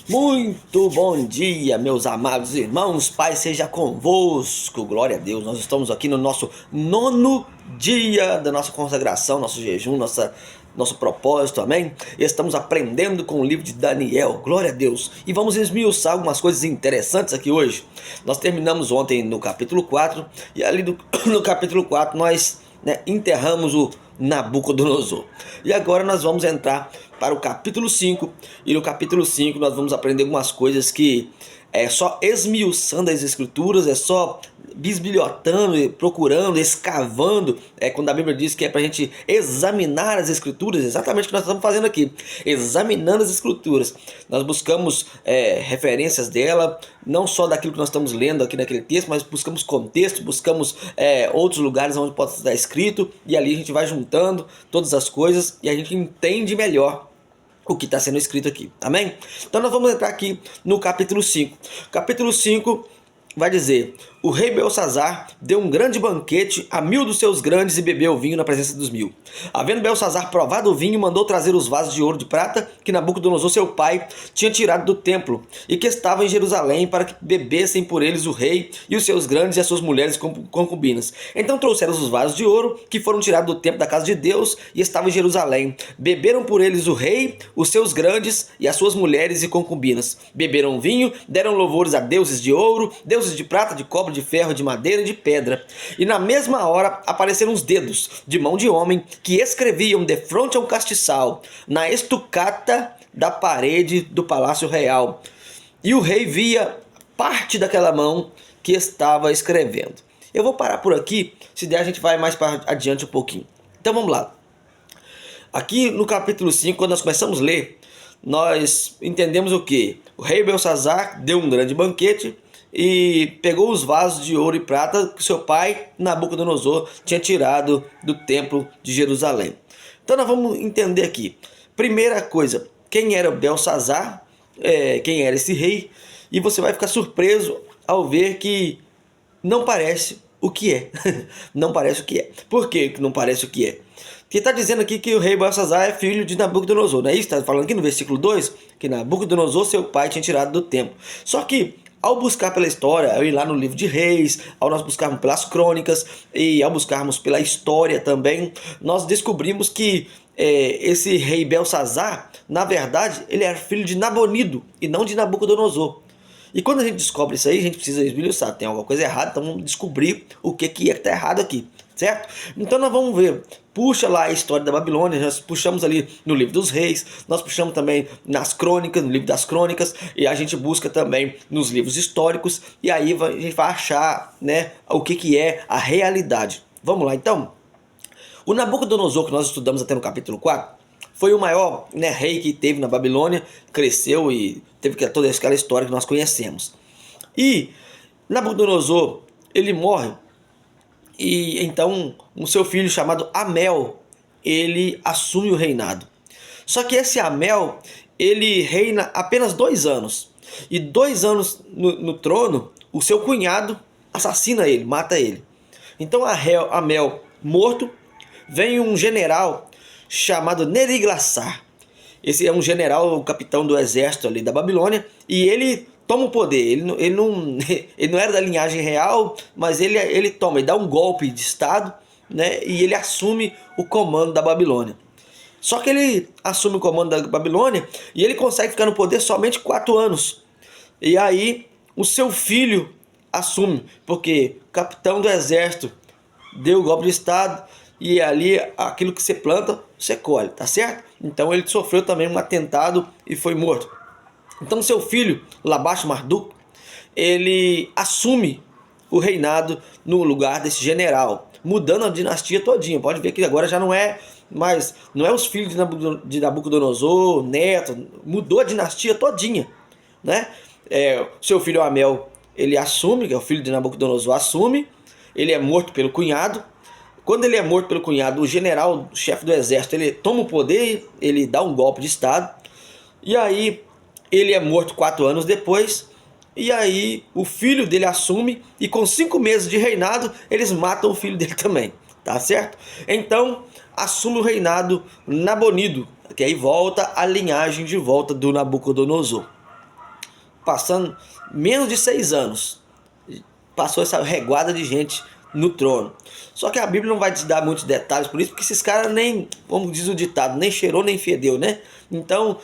Muito bom dia, meus amados irmãos, Pai seja convosco, glória a Deus. Nós estamos aqui no nosso nono dia da nossa consagração, nosso jejum, nosso propósito, amém? Estamos aprendendo com o livro de Daniel, glória a Deus. E vamos esmiuçar algumas coisas interessantes aqui hoje. Nós terminamos ontem no capítulo 4 e ali no capítulo 4 nós enterramos o Nabucodonosor. E agora nós vamos entrar para o capítulo 5. E no capítulo 5 nós vamos aprender algumas coisas que é só esmiuçando as escrituras, é só bisbilhotando, procurando, escavando. É quando a Bíblia diz que é para a gente examinar as escrituras, exatamente o que nós estamos fazendo aqui, examinando as escrituras. Nós buscamos referências dela, não só daquilo que nós estamos lendo aqui naquele texto, mas buscamos contexto, buscamos outros lugares onde pode estar escrito, e ali a gente vai juntando todas as coisas e a gente entende melhor o que está sendo escrito aqui, amém? Então nós vamos entrar aqui no capítulo 5. Capítulo 5 vai dizer: o rei Belsazar deu um grande banquete a 1000 dos seus grandes e bebeu vinho na presença dos 1000. Havendo Belsazar provado o vinho, mandou trazer os vasos de ouro e de prata que Nabucodonosor seu pai tinha tirado do templo e que estavam em Jerusalém, para que bebessem por eles o rei e os seus grandes e as suas mulheres concubinas. Então trouxeram os vasos de ouro que foram tirados do templo da casa de Deus e estavam em Jerusalém. Beberam por eles o rei, os seus grandes e as suas mulheres e concubinas. Beberam vinho, deram louvores a deuses de ouro, deuses de prata, de cobre, de ferro, de madeira e de pedra. E na mesma hora apareceram os dedos de mão de homem que escreviam defronte ao castiçal, na estucata da parede do palácio real. E o rei via parte daquela mão que estava escrevendo. Eu vou parar por aqui, se der a gente vai mais para adiante um pouquinho. Então vamos lá. Aqui no capítulo 5, quando nós começamos a ler, nós entendemos o que? O rei Belsazar deu um grande banquete e pegou os vasos de ouro e prata que seu pai Nabucodonosor tinha tirado do templo de Jerusalém. Então nós vamos entender aqui. Primeira coisa, quem era Belsazar, quem era esse rei, e você vai ficar surpreso ao ver que não parece o que é. Não parece o que é. Por que não parece o que é? Porque está dizendo aqui que o rei Belsazar é filho de Nabucodonosor, não é isso? Está falando aqui no versículo 2 que Nabucodonosor, seu pai, tinha tirado do templo. Só que ao buscar pela história, ao ir lá no livro de Reis, ao nós buscarmos pelas crônicas e ao buscarmos pela história também, nós descobrimos que esse rei Belsazar, na verdade, ele era filho de Nabonido e não de Nabucodonosor. E quando a gente descobre isso aí, a gente precisa esmiuçar, tem alguma coisa errada, então vamos descobrir o que é que está errado aqui, certo? Então nós vamos ver, puxa lá a história da Babilônia, nós puxamos ali no livro dos reis, nós puxamos também nas crônicas, no livro das crônicas, e a gente busca também nos livros históricos, e aí a gente vai achar, o que é a realidade. Vamos lá então? O Nabucodonosor, que nós estudamos até no capítulo 4, foi o maior rei que teve na Babilônia, cresceu e teve toda aquela história que nós conhecemos. E Nabucodonosor, ele morre, e então o seu filho chamado Amel, ele assume o reinado. Só que esse Amel, ele reina apenas 2 anos. E 2 anos no trono, o seu cunhado assassina ele, mata ele. Então Amel morto, vem um general chamado Neriglissar. Esse é um general, o capitão do exército ali da Babilônia, e ele toma o poder. Ele não era da linhagem real, mas ele dá um golpe de estado, e ele assume o comando da Babilônia. Só que ele assume o comando da Babilônia e ele consegue ficar no poder somente 4 anos. E aí o seu filho assume, porque o capitão do exército deu o golpe de estado, e ali aquilo que você planta, você colhe, tá certo? Então ele sofreu também um atentado e foi morto. Então seu filho, Labash-Marduk, ele assume o reinado no lugar desse general, mudando a dinastia todinha. Pode ver que agora já não é os filhos de Nabucodonosor, neto, mudou a dinastia todinha, seu filho Amel, ele assume, que é o filho de Nabucodonosor, assume, ele é morto pelo cunhado. Quando ele é morto pelo cunhado, o general, o chefe do exército, ele toma o poder, ele dá um golpe de estado, e aí ele é morto 4 anos depois, e aí o filho dele assume, e com 5 meses de reinado, eles matam o filho dele também, tá certo? Então, assume o reinado Nabonido, que aí volta a linhagem de volta do Nabucodonosor. passando menos de 6 anos. Passou essa reguada de gente no trono. Só que a Bíblia não vai te dar muitos detalhes por isso, porque esses caras nem, como diz o ditado, nem cheirou nem fedeu, né? Então,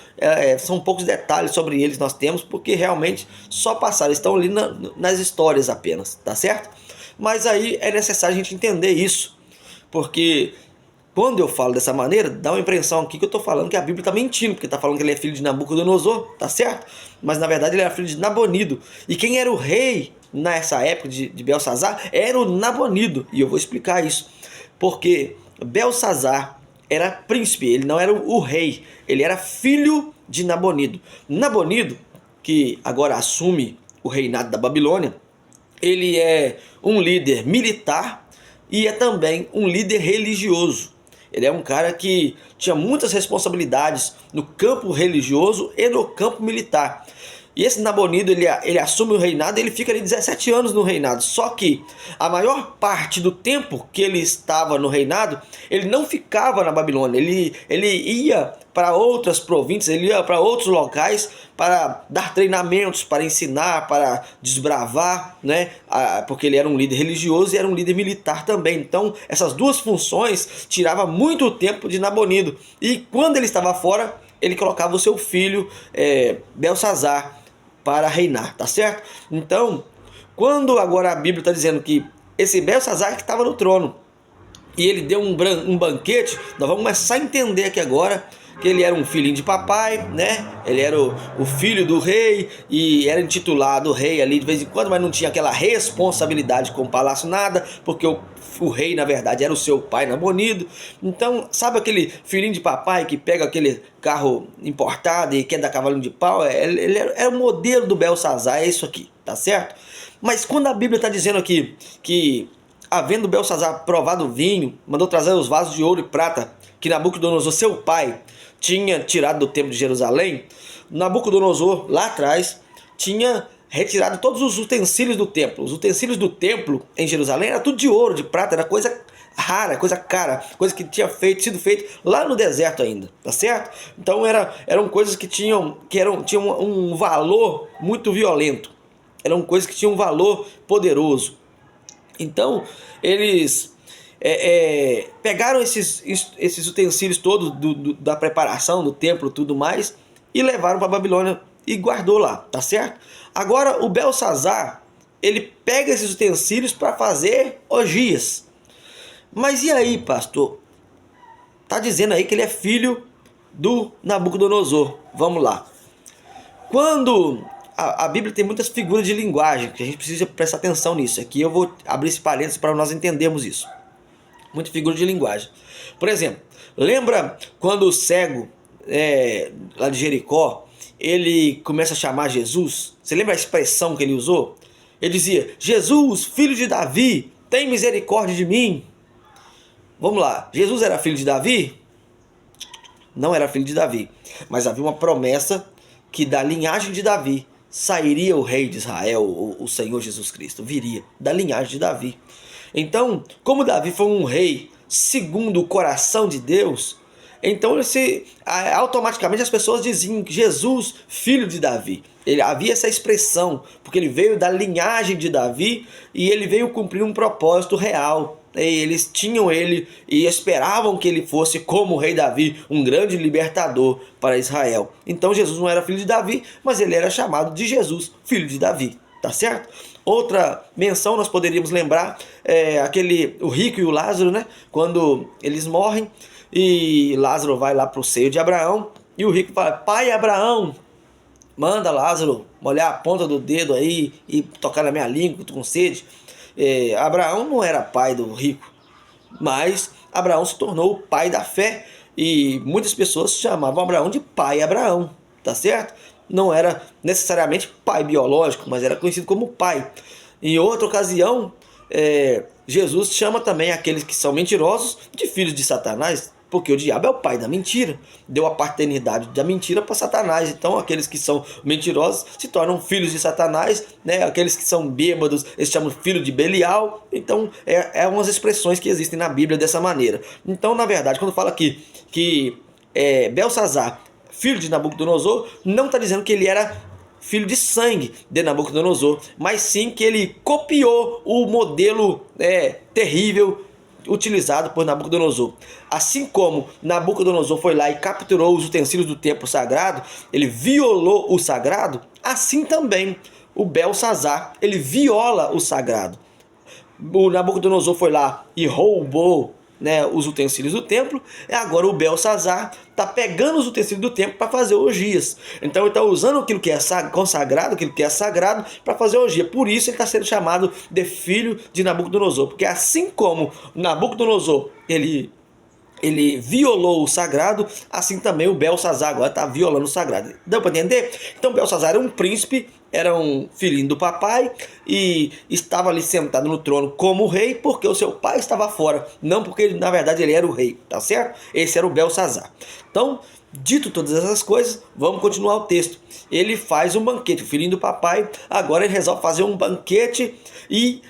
são poucos detalhes sobre eles nós temos, porque realmente só passaram, estão ali nas histórias apenas, tá certo? Mas aí é necessário a gente entender isso, porque quando eu falo dessa maneira, dá uma impressão aqui que eu estou falando que a Bíblia está mentindo, porque está falando que ele é filho de Nabucodonosor, tá certo? Mas na verdade ele era filho de Nabonido. E quem era o rei nessa época de Belsazar era o Nabonido. E eu vou explicar isso. Porque Belsazar era príncipe, ele não era o rei, ele era filho de Nabonido. Nabonido, que agora assume o reinado da Babilônia, ele é um líder militar e é também um líder religioso. Ele é um cara que tinha muitas responsabilidades no campo religioso e no campo militar. E esse Nabonido, ele assume o reinado e ele fica ali 17 anos no reinado. Só que a maior parte do tempo que ele estava no reinado, ele não ficava na Babilônia. Ele ia para outras províncias, ele ia para outros locais para dar treinamentos, para ensinar, para desbravar, né? Porque ele era um líder religioso e era um líder militar também. Então, essas duas funções tiravam muito tempo de Nabonido. E quando ele estava fora, ele colocava o seu filho, Belsazar, para reinar, tá certo? Então, quando agora a Bíblia está dizendo que esse Belsazar que estava no trono e ele deu um banquete, nós vamos começar a entender aqui agora que ele era um filhinho de papai, né? Ele era o filho do rei e era intitulado rei ali de vez em quando, mas não tinha aquela responsabilidade com o palácio nada, porque o rei na verdade era o seu pai Nabonido. Então, sabe aquele filhinho de papai que pega aquele carro importado e quer dar cavalinho de pau? Ele era o modelo do Belsazar, é isso aqui, tá certo? Mas quando a Bíblia está dizendo aqui que, havendo Belsazar provado o vinho, mandou trazer os vasos de ouro e prata que Nabucodonosor, seu pai, tinha tirado do templo de Jerusalém, Nabucodonosor, lá atrás, tinha retirado todos os utensílios do templo. Os utensílios do templo em Jerusalém era tudo de ouro, de prata, era coisa rara, coisa cara, coisa que tinha sido feito lá no deserto ainda, tá certo? Então eram coisas que tinham um valor muito violento, eram coisas que tinham um valor poderoso. Então eles pegaram esses utensílios todos da preparação do templo e tudo mais e levaram para a Babilônia e guardou lá, tá certo? Agora o Belsazar, ele pega esses utensílios para fazer orgias. Mas e aí, pastor? Tá dizendo aí que ele é filho do Nabucodonosor. Vamos lá. Quando a Bíblia tem muitas figuras de linguagem, que a gente precisa prestar atenção nisso. Aqui eu vou abrir esse parênteses para nós entendermos isso. Muita figura de linguagem. Por exemplo, lembra quando o cego lá de Jericó, ele começa a chamar Jesus? Você lembra a expressão que ele usou? Ele dizia: Jesus, filho de Davi, tem misericórdia de mim. Vamos lá, Jesus era filho de Davi? Não era filho de Davi, mas havia uma promessa que da linhagem de Davi sairia o rei de Israel, o Senhor Jesus Cristo, viria da linhagem de Davi. Então, como Davi foi um rei segundo o coração de Deus, então automaticamente as pessoas diziam Jesus, filho de Davi. Havia essa expressão, porque ele veio da linhagem de Davi e ele veio cumprir um propósito real. Eles tinham ele e esperavam que ele fosse, como o rei Davi, um grande libertador para Israel. Então Jesus não era filho de Davi, mas ele era chamado de Jesus, filho de Davi, tá certo? Outra menção nós poderíamos lembrar o rico e o Lázaro, né? Quando eles morrem e Lázaro vai lá para o seio de Abraão e o rico fala: pai Abraão, manda Lázaro molhar a ponta do dedo aí e tocar na minha língua, que eu tô com sede. Abraão não era pai do rico, mas Abraão se tornou o pai da fé e muitas pessoas chamavam Abraão de pai Abraão, tá certo? Não era necessariamente pai biológico, mas era conhecido como pai. Em outra ocasião, Jesus chama também aqueles que são mentirosos de filhos de Satanás, porque o diabo é o pai da mentira, deu a paternidade da mentira para Satanás. Então aqueles que são mentirosos se tornam filhos de Satanás, né? Aqueles que são bêbados, eles chamam filho de Belial. Então umas expressões que existem na Bíblia dessa maneira. Então, na verdade, quando fala aqui que Belsazar, filho de Nabucodonosor, não está dizendo que ele era filho de sangue de Nabucodonosor, mas sim que ele copiou o modelo terrível utilizado por Nabucodonosor. Assim como Nabucodonosor foi lá e capturou os utensílios do templo sagrado, ele violou o sagrado, assim também o Belsazar, ele viola o sagrado. O Nabucodonosor foi lá e roubou, né, os utensílios do templo, e agora o Belsazar está pegando os utensílios do templo para fazer orgias. Então ele está usando aquilo que é consagrado, aquilo que é sagrado, para fazer orgia. Por isso ele está sendo chamado de filho de Nabucodonosor, porque assim como Nabucodonosor ele violou o sagrado, assim também o Belsazar agora está violando o sagrado. Deu para entender? Então Belsazar era um príncipe, era um filhinho do papai e estava ali sentado no trono como rei porque o seu pai estava fora, não porque ele, na verdade ele era o rei, tá certo? Esse era o Belsazar. Então, dito todas essas coisas, vamos continuar o texto. Ele faz um banquete, o filhinho do papai, agora ele resolve fazer um banquete e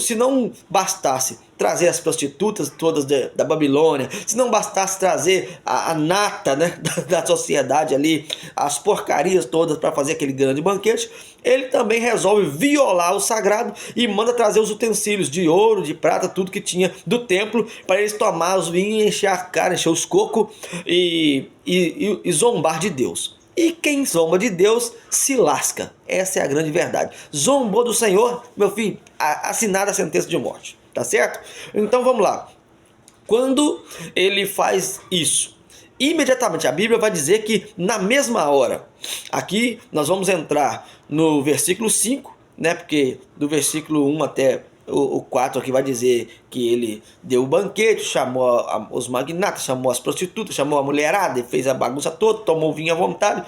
se não bastasse trazer as prostitutas todas da Babilônia, se não bastasse trazer a nata, né, da sociedade ali, as porcarias todas para fazer aquele grande banquete, ele também resolve violar o sagrado e manda trazer os utensílios de ouro, de prata, tudo que tinha do templo, para eles tomar os vinhos, encher a cara, encher os cocos e zombar de Deus. E quem zomba de Deus se lasca. Essa é a grande verdade. Zombou do Senhor, meu filho, assinada a sentença de morte. Tá certo? Então vamos lá. Quando ele faz isso, imediatamente a Bíblia vai dizer que na mesma hora, aqui nós vamos entrar no versículo 5, né? Porque do versículo 1 até o 4 aqui vai dizer que ele deu o banquete, chamou os magnatas, chamou as prostitutas, chamou a mulherada, fez a bagunça toda, tomou vinho à vontade,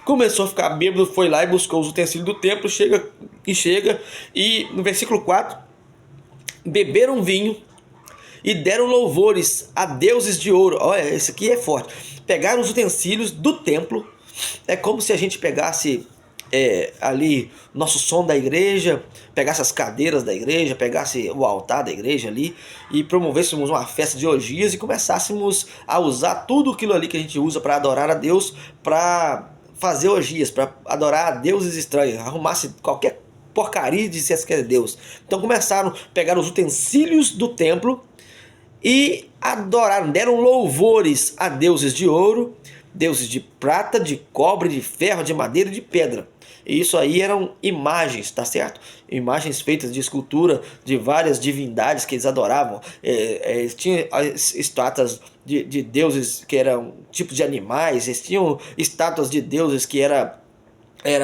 começou a ficar bêbado, foi lá e buscou os utensílios do templo, chega e no versículo 4, beberam vinho e deram louvores a deuses de ouro. Olha, esse aqui é forte. Pegaram os utensílios do templo, é como se a gente pegasse ali nosso som da igreja, pegasse as cadeiras da igreja, pegasse o altar da igreja ali e promovêssemos uma festa de orgias e começássemos a usar tudo aquilo ali que a gente usa para adorar a Deus, para fazer orgias, para adorar a deuses estranhos, arrumasse qualquer porcaria de se que é Deus. Então começaram a pegar os utensílios do templo e adoraram, deram louvores a deuses de ouro, deuses de prata, de cobre, de ferro, de madeira e de pedra. E isso aí eram imagens, tá certo? Imagens feitas de escultura de várias divindades que eles adoravam. Eles tinham estátuas de deuses que eram tipos de animais, eles tinham estátuas de deuses que era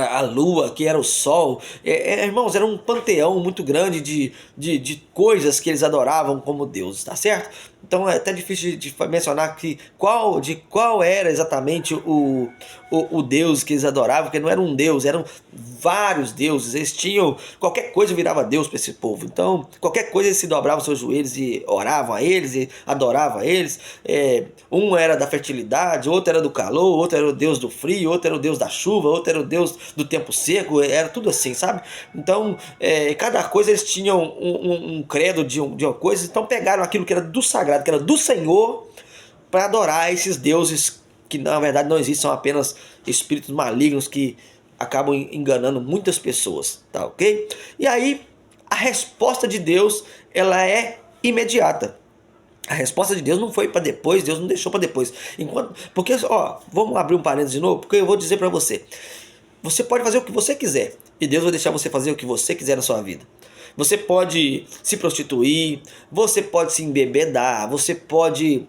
a lua, que era o sol. Irmãos, era um panteão muito grande de coisas que eles adoravam como deuses, tá certo? Então é até difícil de mencionar qual era exatamente o deus que eles adoravam, porque não era um deus, eram vários deuses. Eles tinham, qualquer coisa virava deus para esse povo. Então qualquer coisa eles se dobravam seus joelhos e oravam a eles e adoravam a eles. Um era da fertilidade, outro era do calor, outro era o deus do frio, outro era o deus da chuva, outro era o deus do tempo seco. Era tudo assim, sabe? Então cada coisa eles tinham um credo de uma coisa. Então pegaram aquilo que era do sagrado, que era do Senhor, para adorar esses deuses que na verdade não existem, são apenas espíritos malignos que acabam enganando muitas pessoas, tá ok? E aí a resposta de Deus, ela é imediata. A resposta de Deus não foi para depois, Deus não deixou para depois. Porque, vamos abrir um parênteses de novo, porque eu vou dizer para você. Você pode fazer o que você quiser e Deus vai deixar você fazer o que você quiser na sua vida. Você pode se prostituir, você pode se embebedar, você pode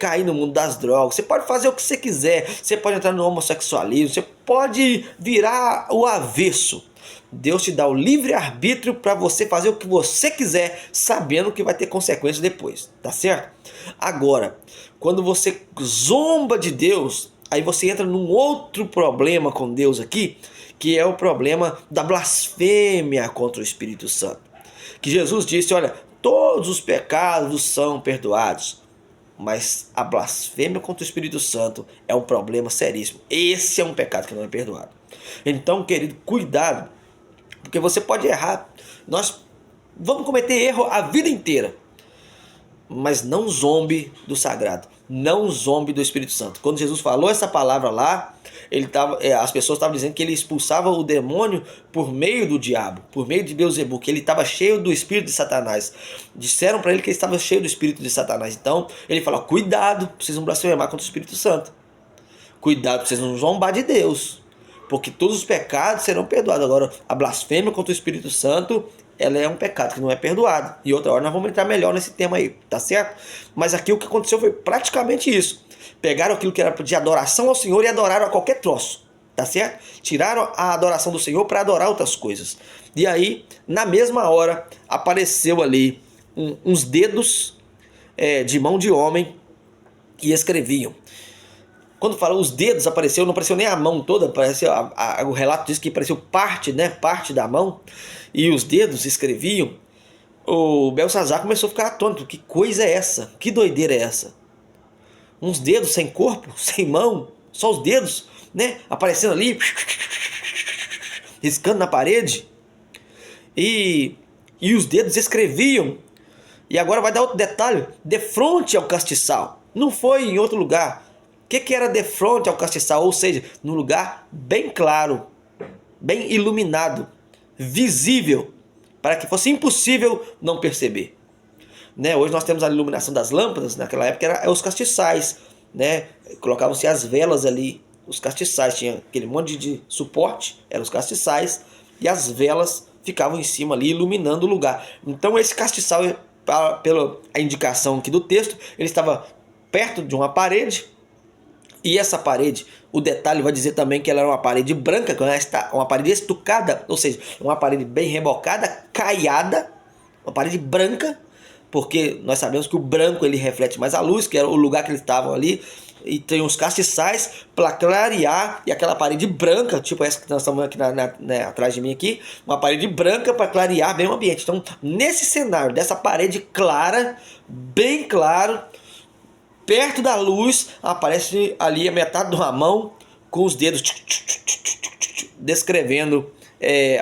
cair no mundo das drogas, você pode fazer o que você quiser, você pode entrar no homossexualismo, você pode virar o avesso. Deus te dá o livre-arbítrio para você fazer o que você quiser, sabendo que vai ter consequências depois, tá certo? Agora, quando você zomba de Deus, aí você entra num outro problema com Deus aqui, que é o problema da blasfêmia contra o Espírito Santo. Que Jesus disse, olha, todos os pecados são perdoados, mas a blasfêmia contra o Espírito Santo é um problema seríssimo. Esse é um pecado que não é perdoado. Então, querido, cuidado, porque você pode errar. Nós vamos cometer erro a vida inteira, mas não zombe do sagrado, não zombe do Espírito Santo. Quando Jesus falou essa palavra lá, as pessoas estavam dizendo que ele expulsava o demônio por meio do diabo, por meio de Beelzebub, que ele estava cheio do espírito de Satanás. Disseram para ele que ele estava cheio do espírito de Satanás. Então ele falou: cuidado, pra vocês não blasfemar contra o Espírito Santo. Cuidado, pra vocês não zombar de Deus, porque todos os pecados serão perdoados. Agora, a blasfêmia contra o Espírito Santo, ela é um pecado que não é perdoado. E outra hora nós vamos entrar melhor nesse tema aí, tá certo? Mas aqui o que aconteceu foi praticamente isso. Pegaram aquilo que era de adoração ao Senhor e adoraram a qualquer troço, tá certo? Tiraram a adoração do Senhor para adorar outras coisas. E aí, na mesma hora, apareceu ali uns dedos de mão de homem que escreviam. Quando fala os dedos apareceu, não apareceu nem a mão toda, apareceu, o relato diz que apareceu parte, né, parte da mão, e os dedos escreviam. O Belsazar começou a ficar atônito. Que coisa é essa? Que doideira é essa? Uns dedos sem corpo, sem mão, só os dedos, né, aparecendo ali, riscando na parede, e os dedos escreviam. E agora vai dar outro detalhe: de frente ao castiçal, não foi em outro lugar. O que era de frente ao castiçal? Ou seja, num lugar bem claro, bem iluminado, visível, para que fosse impossível não perceber. Né? Hoje nós temos a iluminação das lâmpadas, naquela época eram os castiçais. Né? Colocavam-se as velas ali, os castiçais, tinha aquele monte de suporte, eram os castiçais, e as velas ficavam em cima ali, iluminando o lugar. Então esse castiçal, pela indicação aqui do texto, ele estava perto de uma parede. E essa parede, o detalhe vai dizer também que ela era uma parede branca, uma parede estucada, ou seja, uma parede bem rebocada, caiada, uma parede branca, porque nós sabemos que o branco ele reflete mais a luz, que era o lugar que eles estavam ali, e tem uns castiçais para clarear, e aquela parede branca, tipo essa que nós estamos aqui atrás de mim aqui, uma parede branca para clarear bem o ambiente. Então, nesse cenário dessa parede clara, bem claro, perto da luz, aparece ali a metade de uma mão com os dedos descrevendo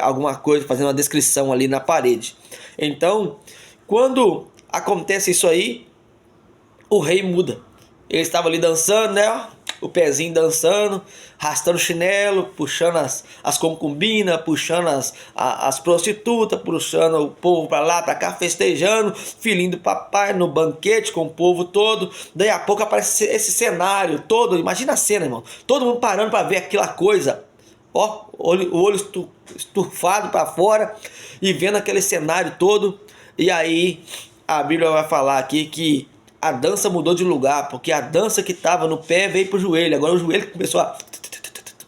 alguma coisa, fazendo uma descrição ali na parede. Então, quando acontece isso aí, o rei muda. Ele estava ali dançando, né? O pezinho dançando, arrastando chinelo, puxando as concubinas, puxando as prostitutas, puxando o povo para lá, para cá, festejando, filhinho do papai no banquete com o povo todo. Daí a pouco aparece esse cenário todo, imagina a cena, irmão, todo mundo parando para ver aquela coisa, ó, o olho estufado para fora e vendo aquele cenário todo. E aí a Bíblia vai falar aqui que a dança mudou de lugar, porque a dança que estava no pé veio pro joelho. Agora o joelho começou a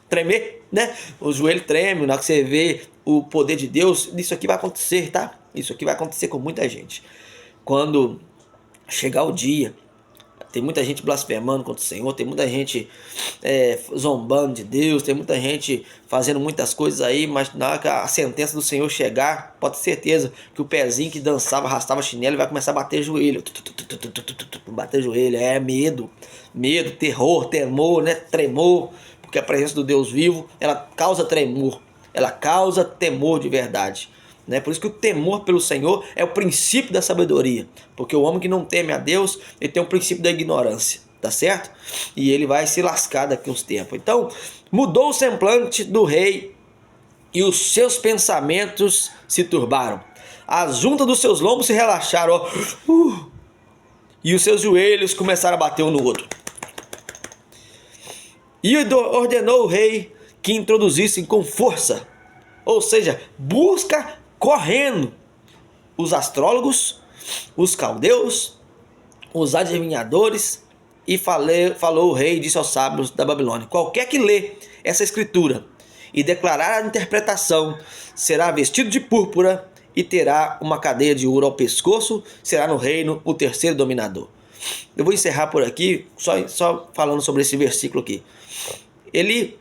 tremer, né? O joelho treme, na hora que você vê o poder de Deus. Isso aqui vai acontecer, tá? Isso aqui vai acontecer com muita gente. Quando chegar o dia, tem muita gente blasfemando contra o Senhor, tem muita gente zombando de Deus, tem muita gente fazendo muitas coisas aí, mas na hora que a sentença do Senhor chegar, pode ter certeza que o pezinho que dançava, arrastava chinelo, vai começar a bater joelho. Bater joelho, medo, terror, temor, né? Tremor, porque a presença do Deus vivo, ela causa tremor, ela causa temor de verdade. Né? Por isso que o temor pelo Senhor é o princípio da sabedoria, porque o homem que não teme a Deus, ele tem o princípio da ignorância, tá certo? E ele vai se lascar daqui uns tempos. Então, mudou o semblante do rei e os seus pensamentos se turbaram. As juntas dos seus lombos se relaxaram, ó, e os seus joelhos começaram a bater um no outro. E ordenou o rei que introduzissem com força, ou seja, busca correndo, os astrólogos, os caldeus, os adivinhadores, e falou o rei e disse aos sábios da Babilônia: qualquer que lê essa escritura e declarar a interpretação será vestido de púrpura e terá uma cadeia de ouro ao pescoço, será no reino o terceiro dominador. Eu vou encerrar por aqui, só falando sobre esse versículo aqui. Ele,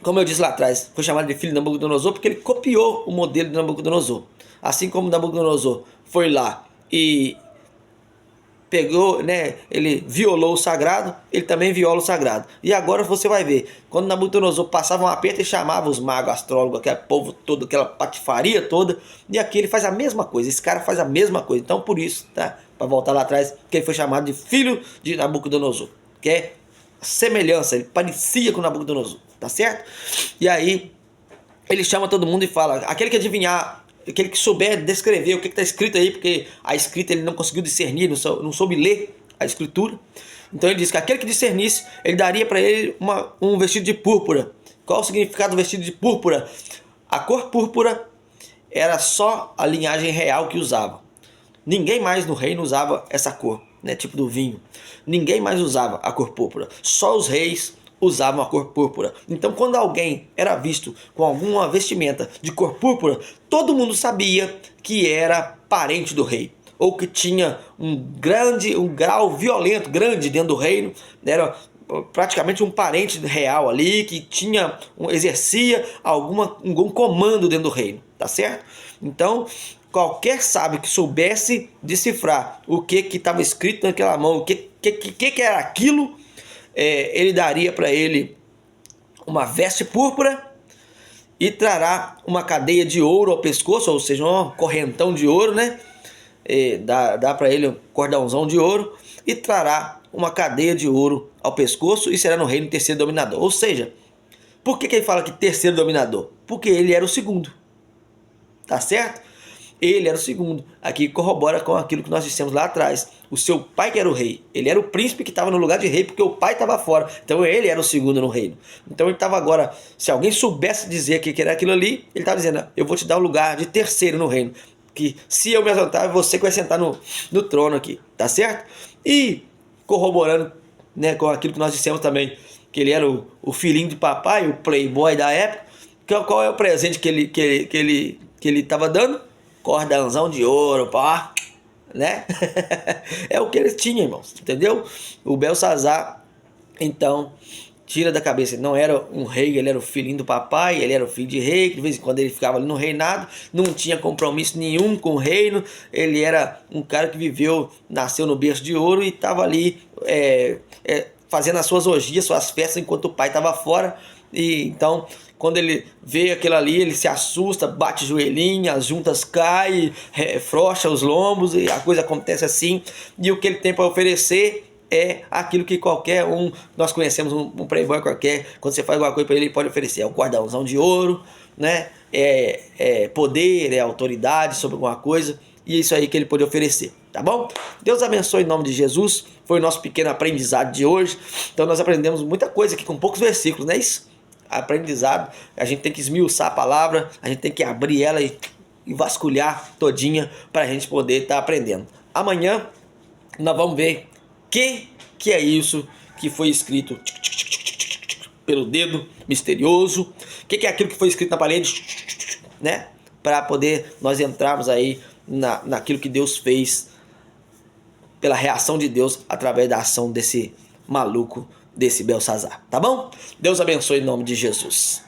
como eu disse lá atrás, foi chamado de filho de Nabucodonosor porque ele copiou o modelo de Nabucodonosor. Assim como Nabucodonosor foi lá e pegou, né, ele violou o sagrado, ele também viola o sagrado. E agora você vai ver, quando Nabucodonosor passava um aperto e chamava os magos, astrólogos, aquele povo todo, aquela patifaria toda, e aqui ele faz a mesma coisa, esse cara faz a mesma coisa. Então por isso, tá, para voltar lá atrás, que ele foi chamado de filho de Nabucodonosor, que é semelhança, ele parecia com Nabucodonosor. tá certo? E aí ele chama todo mundo e fala, aquele que adivinhar, aquele que souber descrever o que está escrito aí, porque a escrita ele não conseguiu discernir, não soube ler a escritura. Então ele diz que aquele que discernisse, ele daria para ele um vestido de púrpura. Qual o significado do vestido de púrpura? A cor púrpura era só a linhagem real que usava. Ninguém mais no reino usava essa cor, né? Tipo do vinho. Ninguém mais usava a cor púrpura. Só os reis usavam a cor púrpura. Então, quando alguém era visto com alguma vestimenta de cor púrpura, todo mundo sabia que era parente do rei, ou que tinha um grau violento, grande dentro do reino. Era praticamente um parente real ali, que exercia algum comando dentro do reino, tá certo? Então, qualquer sábio que soubesse decifrar o que estava escrito naquela mão, o que era aquilo, ele daria para ele uma veste púrpura e trará uma cadeia de ouro ao pescoço, ou seja, um correntão de ouro, né? Dá para ele um cordãozão de ouro e trará uma cadeia de ouro ao pescoço e será no reino terceiro dominador. Ou seja, por que ele fala que terceiro dominador? Porque ele era o segundo, tá certo? Ele era o segundo. Aqui corrobora com aquilo que nós dissemos lá atrás. O seu pai que era o rei. Ele era o príncipe que estava no lugar de rei, porque o pai estava fora. Então ele era o segundo no reino. Então ele estava agora, se alguém soubesse dizer que era aquilo ali, ele estava dizendo, eu vou te dar o lugar de terceiro no reino. Que se eu me assentar, é você que vai sentar no trono aqui. Tá certo? E corroborando, né, com aquilo que nós dissemos também, que ele era o filhinho de papai, o playboy da época. Qual é o presente que ele estava dando? Cordãozão de ouro, pá, né? É o que eles tinham, irmãos, entendeu? O Belsazar, então, tira da cabeça, ele não era um rei, ele era o filhinho do papai, ele era o filho de rei, que de vez em quando ele ficava ali no reinado, não tinha compromisso nenhum com o reino, ele era um cara que nasceu no berço de ouro e estava ali fazendo as suas orgias, suas festas, enquanto o pai estava fora. E então, quando ele vê aquilo ali, ele se assusta, bate joelhinho, as juntas caem, frouxa os lombos e a coisa acontece assim. E o que ele tem para oferecer é aquilo que qualquer um, nós conhecemos um playboy qualquer, quando você faz alguma coisa para ele, ele pode oferecer. É um cordãozão de ouro, né? Poder, autoridade sobre alguma coisa. E é isso aí que ele pode oferecer, tá bom? Deus abençoe em nome de Jesus. Foi o nosso pequeno aprendizado de hoje. Então nós aprendemos muita coisa aqui com poucos versículos, não é isso? Aprendizado, a gente tem que esmiuçar a palavra, a gente tem que abrir ela e vasculhar todinha para a gente poder estar aprendendo. Amanhã nós vamos ver que é isso que foi escrito pelo dedo misterioso, o que é aquilo que foi escrito na parede, né? Para poder nós entrarmos aí naquilo que Deus fez pela reação de Deus através da ação desse maluco, desse Belsazar, tá bom? Deus abençoe em nome de Jesus.